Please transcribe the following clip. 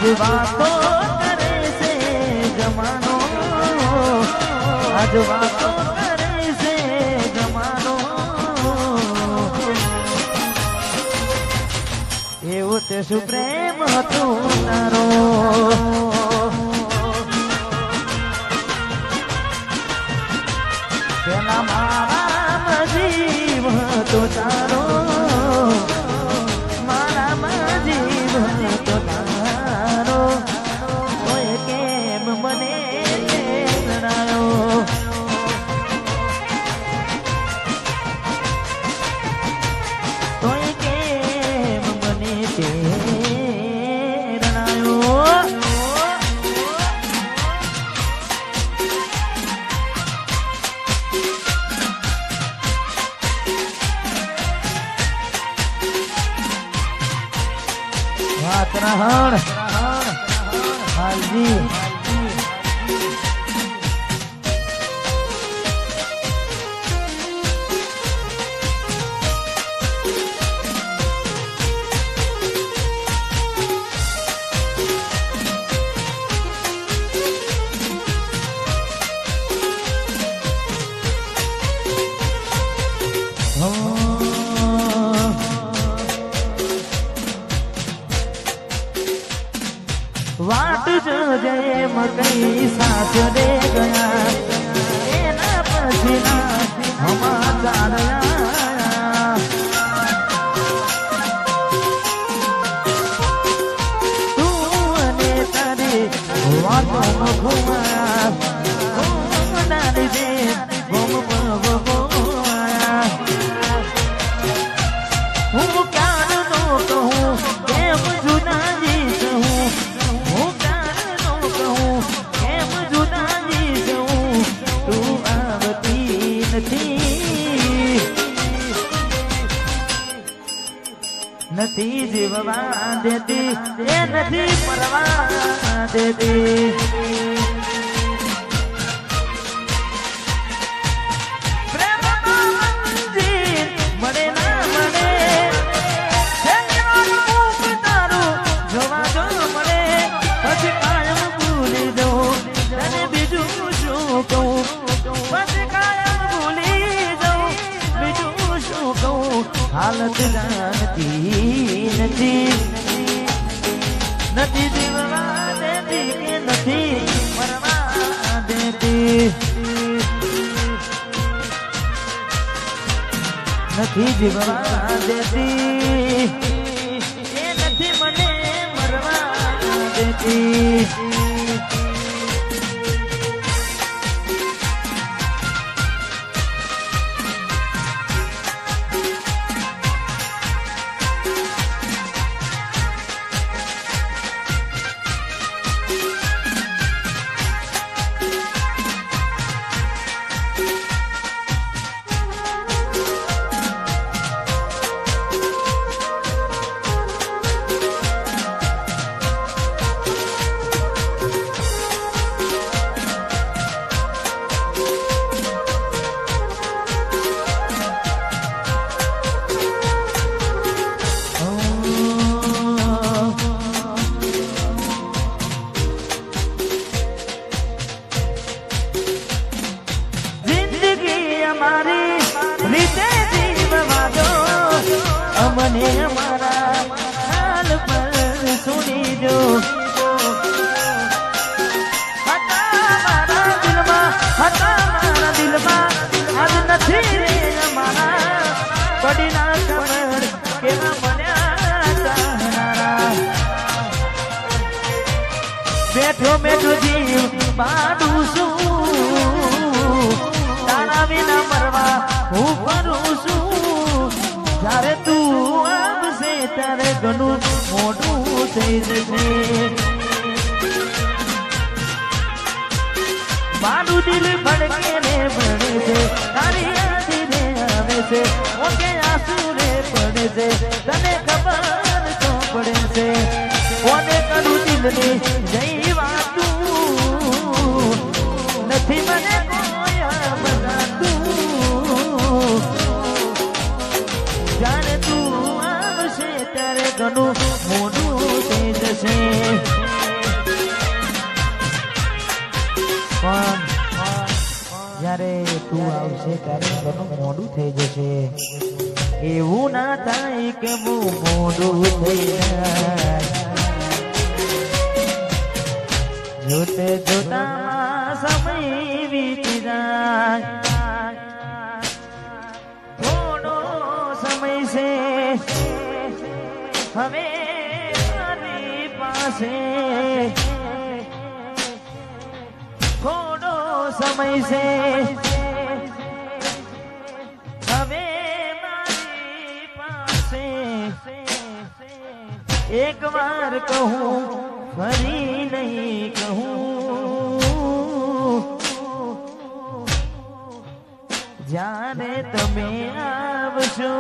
આજ વાતો કરે છે જમાનો, આજ વાતો કરે છે જમાનો. એવું તે શું પ્રેમ હતું તારો, પેલા મારા જીવ હતો તારો, મારા જીવ હતો તારો. કોઈ કેમ મને જણાયો, કોઈ કેમ મને જણાયો. વાતરહણ હાલજી વાટ જોજે મકઈ સાસરે ગયા, એના પછીના સમાચાર આયા. તું અને તારી વાતો મખુઆ નારી દે ગોમ ભગવાયા. હું ક્યાં નો કહું કેમ જુદાજી કહું, નથી જીવવા દેતી એ નથી પરવા દેતી. મળે ના મળે તારું જોવા જો મળે પછી કાયમ ભૂલી દઉં તને બીજું શું કહું, પછી કાયમ ભૂલી દઉં બીજું શું કહું. હાલત જાણતી નથી, નથી જીવવા દેતી કે નથી મરવા દેતી, નથી જીવવા દેતી એ નથી મને મરવા દેતી. મને અમારા હાલ પર સુની જો, હતા મારા દિલમાં આજ નથી રે અમારા. પડી ના ખબર કેવા બન્યા ચાહનારા, બેઠો બેઠો જીવ બાડું છું, તારા વિના મરવા હું કરું છું. જ્યારે તું આવશે ત્યારે ઘણું મોટું થઈ જશે. મારું દિલ ભડકે ને ભણે છે, તારી યાદી રે આવે છે, ઓકે આંસુ રે પડે છે, તને ખબર તો પડે છે. કોને કરું દિલની જઈ વાતું, નથી મને કોઈ બતાતું. જાણે તું આવશે ત્યારે ઘણું મોટું થઈ જશે. ત્યારે તું આવશે ત્યારે ઘણું મોડું થઈ જશે એવું ના થાય કે હું મોડું થઈ જાય જોતે જોતા સમય વીતી જાય થોડો સમય છે હવે મારી પાસે થોડો સમય છે હવે મારી પાસે એક વાર કહું ફરી નહીં કહું જ્યારે તમે આવશો